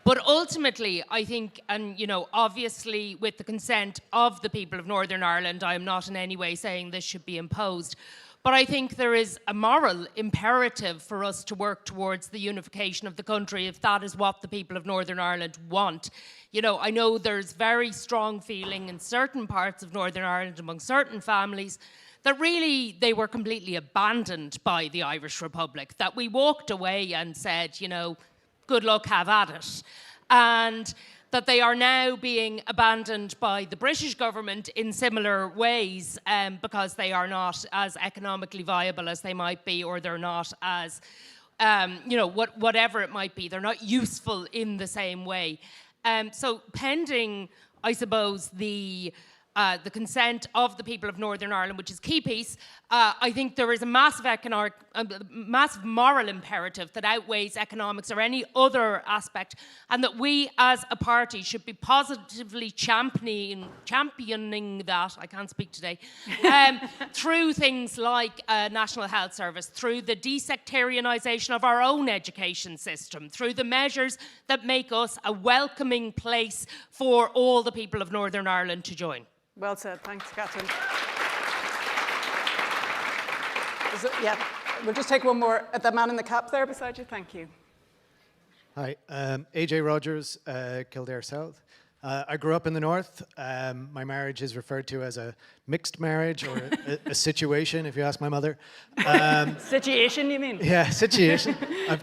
But ultimately, I think, and you know, obviously with the consent of the people of Northern Ireland, I am not in any way saying this should be imposed. But I think there is a moral imperative for us to work towards the unification of the country if that is what the people of Northern Ireland want. You know, I know there's very strong feeling in certain parts of Northern Ireland among certain families that really they were completely abandoned by the Irish Republic, that we walked away and said, you know, good luck, have at it. And that they are now being abandoned by the British government in similar ways because they are not as economically viable as they might be, or they're not as, whatever it might be. They're not useful in the same way. So pending, I suppose, the consent of the people of Northern Ireland, which is key piece, I think there is a massive moral imperative that outweighs economics or any other aspect, and that we as a party should be positively championing that, I can't speak today, through things like National Health Service, through the desectarianisation of our own education system, through the measures that make us a welcoming place for all the people of Northern Ireland to join. Well said. Thanks, Catherine. We'll just take one more. The man in the cap there beside you. Thank you. Hi, AJ Rogers, Kildare South. I grew up in the north. My marriage is referred to as a mixed marriage, or a situation, if you ask my mother. Situation, you mean? Yeah, situation.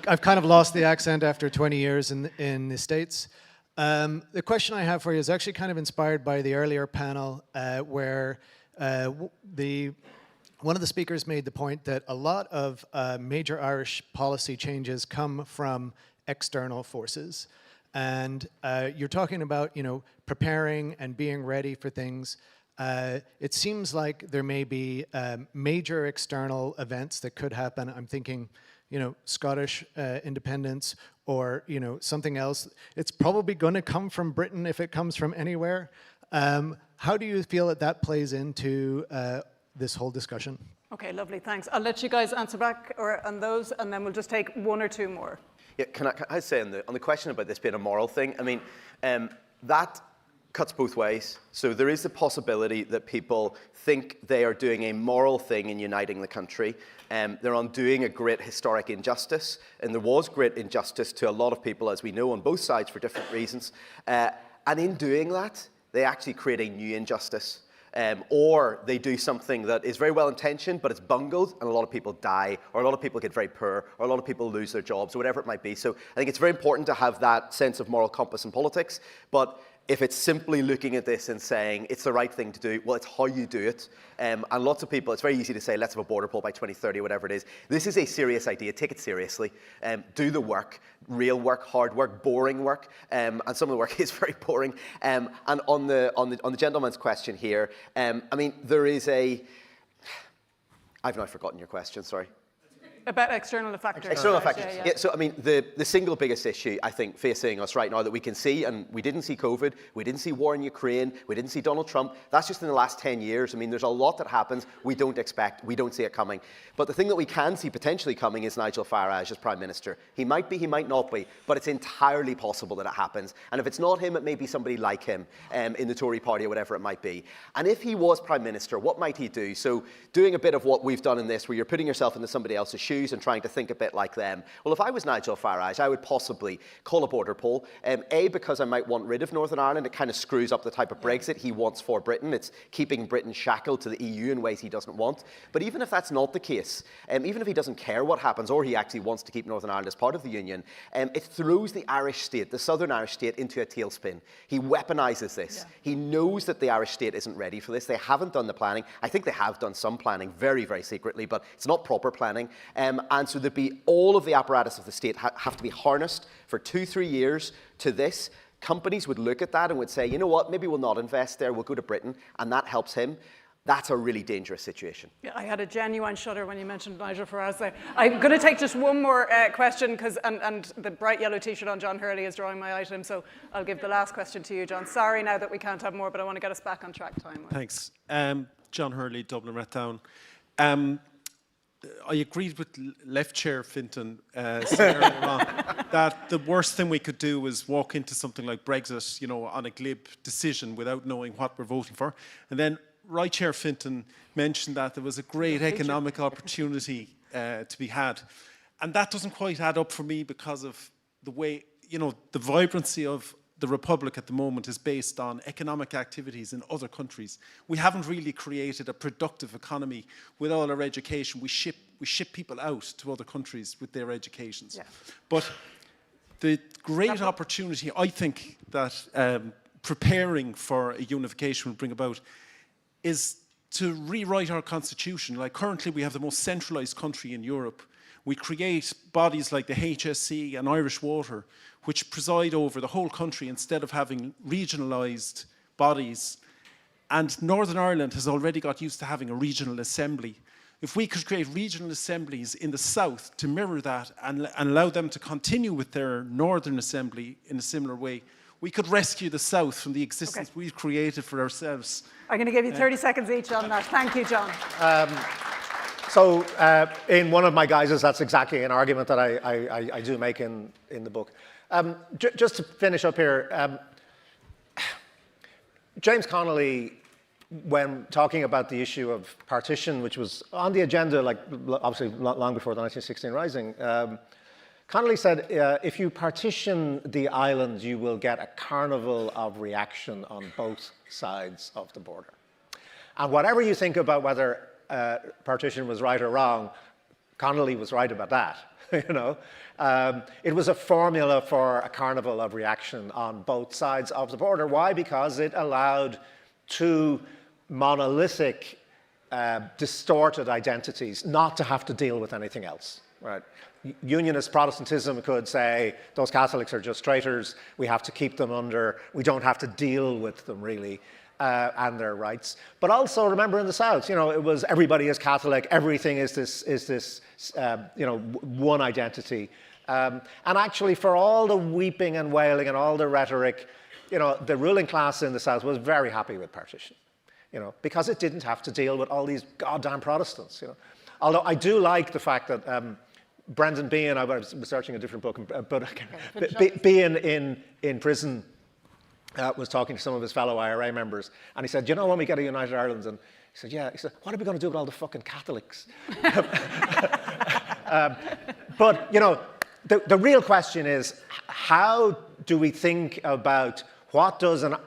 I've kind of lost the accent after 20 years in the States. The question I have for you is actually kind of inspired by the earlier panel where one of the speakers made the point that a lot of major Irish policy changes come from external forces. And you're talking about, preparing and being ready for things. It seems like there may be major external events that could happen. I'm thinking, Scottish independence, or something else. It's probably going to come from Britain if it comes from anywhere. How do you feel that plays into this whole discussion? Okay, lovely, thanks. I'll let you guys answer back on those, and then we'll just take one or two more. Yeah, can I say on the question about this being a moral thing? I mean, that cuts both ways. So there is the possibility that people think they are doing a moral thing in uniting the country. They're undoing a great historic injustice, and there was great injustice to a lot of people, as we know, on both sides for different reasons. And in doing that, they actually create a new injustice. Or they do something that is very well intentioned, but it's bungled, and a lot of people die, or a lot of people get very poor, or a lot of people lose their jobs, or whatever it might be. So I think it's very important to have that sense of moral compass in politics. But if it's simply looking at this and saying it's the right thing to do, well, it's how you do it. And lots of people, it's very easy to say, let's have a border poll by 2030, whatever it is. This is a serious idea. Take it seriously. Do the work, real work, hard work, boring work. And some of the work is very boring. And on the gentleman's question here, I mean, there is I've now forgotten your question, sorry. About external factors. External factors. Yeah. So, I mean, the single biggest issue, I think, facing us right now that we can see, and we didn't see COVID, we didn't see war in Ukraine, we didn't see Donald Trump. That's just in the last 10 years. I mean, there's a lot that happens we don't expect, we don't see it coming. But the thing that we can see potentially coming is Nigel Farage as Prime Minister. He might be, he might not be, but it's entirely possible that it happens. And if it's not him, it may be somebody like him in the Tory party or whatever it might be. And if he was Prime Minister, what might he do? So doing a bit of what we've done in this, where you're putting yourself into somebody else's shoes and trying to think a bit like them. Well, if I was Nigel Farage, I would possibly call a border poll. Because I might want rid of Northern Ireland. It kind of screws up the type of Brexit he wants for Britain. It's keeping Britain shackled to the EU in ways he doesn't want. But even if that's not the case, even if he doesn't care what happens, or he actually wants to keep Northern Ireland as part of the Union, it throws the Irish state, the Southern Irish state, into a tailspin. He weaponizes this. Yeah. He knows that the Irish state isn't ready for this. They haven't done the planning. I think they have done some planning very, very secretly, but it's not proper planning. And so there'd be all of the apparatus of the state have to be harnessed for 2-3 years to this. Companies would look at that and would say, you know what, maybe we'll not invest there, we'll go to Britain, and that helps him. That's a really dangerous situation. Yeah, I had a genuine shudder when you mentioned Nigel Farage there. I'm going to take just one more question, because and the bright yellow T-shirt on John Hurley is drawing my item, so I'll give the last question to you, John. Sorry now that we can't have more, but I want to get us back on track time-wise. Thanks. John Hurley, Dublin Rathdown. I agreed with Left Chair Fintan that the worst thing we could do was walk into something like Brexit, on a glib decision without knowing what we're voting for. And then Right Chair Fintan mentioned that there was a great economic opportunity to be had. And that doesn't quite add up for me because of the way, the vibrancy of the Republic at the moment is based on economic activities in other countries. We haven't really created a productive economy with all our education. We ship people out to other countries with their educations. Yeah. But The great opportunity, I think, that preparing for a unification will bring about is to rewrite our constitution. Like currently we have the most centralised country in Europe. We create bodies like the HSE and Irish Water, which preside over the whole country instead of having regionalised bodies. And Northern Ireland has already got used to having a regional assembly. If we could create regional assemblies in the south to mirror that and allow them to continue with their northern assembly in a similar way, we could rescue the south from the existence we've created for ourselves. I'm going to give you 30 seconds each on that. Thank you, John. So in one of my guises, that's exactly an argument that I do make in the book. Just to finish up here, James Connolly, when talking about the issue of partition, which was on the agenda, like obviously long before the 1916 Rising, Connolly said, if you partition the island, you will get a carnival of reaction on both sides of the border. And whatever you think about whether partition was right or wrong, Connolly was right about that. You know, it was a formula for a carnival of reaction on both sides of the border. Why? Because it allowed two monolithic, distorted identities not to have to deal with anything else. Right? Unionist Protestantism could say those Catholics are just traitors. We have to keep them under. We don't have to deal with them really. And their rights, but also remember in the South, you know, it was everybody is Catholic, everything is this you know, one identity, and actually for all the weeping and wailing and all the rhetoric, you know, the ruling class in the South was very happy with partition, you know, because it didn't have to deal with all these goddamn Protestants, you know. Although I do like the fact that Brendan Behan, I was researching a different book, but Behan in prison. Was talking to some of his fellow IRA members, and he said, you know, when we get a United Ireland, and he said, yeah, he said, what are we going to do with all the fucking Catholics? But, you know, the real question is, how do we think about what does a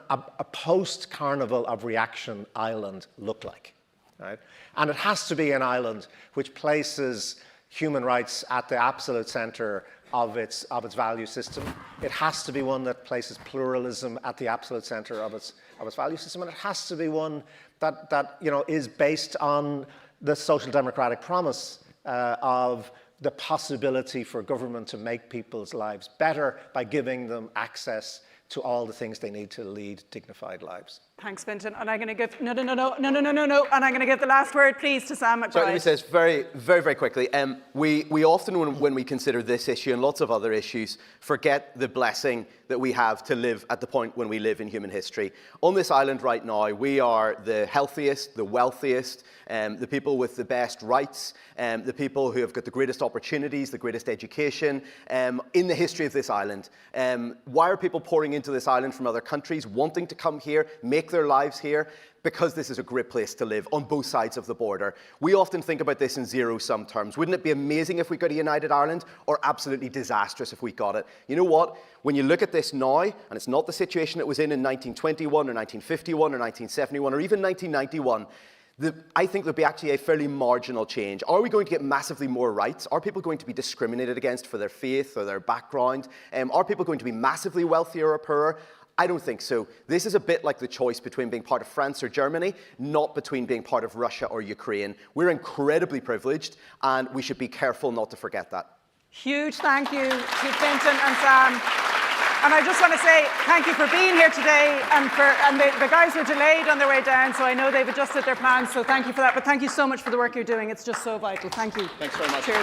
post-carnival of reaction island look like, right? And it has to be an island which places human rights at the absolute centre of its value system. It has to be one that places pluralism at the absolute centre of its value system, and it has to be one that you know, is based on the social democratic promise of the possibility for government to make people's lives better by giving them access to all the things they need to lead dignified lives. Thanks, Fintan. And I'm going to give no. And I'm going to give the last word, please, to Sam McBride. So let me say this very quickly. We often, when we consider this issue and lots of other issues, forget the blessing that we have to live at the point when we live in human history. On this island right now, we are the healthiest, the wealthiest, the people with the best rights, the people who have got the greatest opportunities, the greatest education in the history of this island. Why are people pouring into this island from other countries, wanting to come here, make their lives here? Because this is a great place to live on both sides of the border. We often think about this in zero-sum terms. Wouldn't it be amazing if we got a United Ireland, or absolutely disastrous if we got it? You know what? When you look at this now, and it's not the situation it was in 1921 or 1951 or 1971 or even 1991, I think there'll be actually a fairly marginal change. Are we going to get massively more rights? Are people going to be discriminated against for their faith or their background? Are people going to be massively wealthier or poorer? I don't think so. This is a bit like the choice between being part of France or Germany, not between being part of Russia or Ukraine. We're incredibly privileged, and we should be careful not to forget that. Huge thank you to Fintan and Sam. And I just want to say thank you for being here today, and the guys were delayed on their way down, so I know they've adjusted their plans, so thank you for that. But thank you so much for the work you're doing. It's just so vital. Thank you. Thanks very much. Cheers.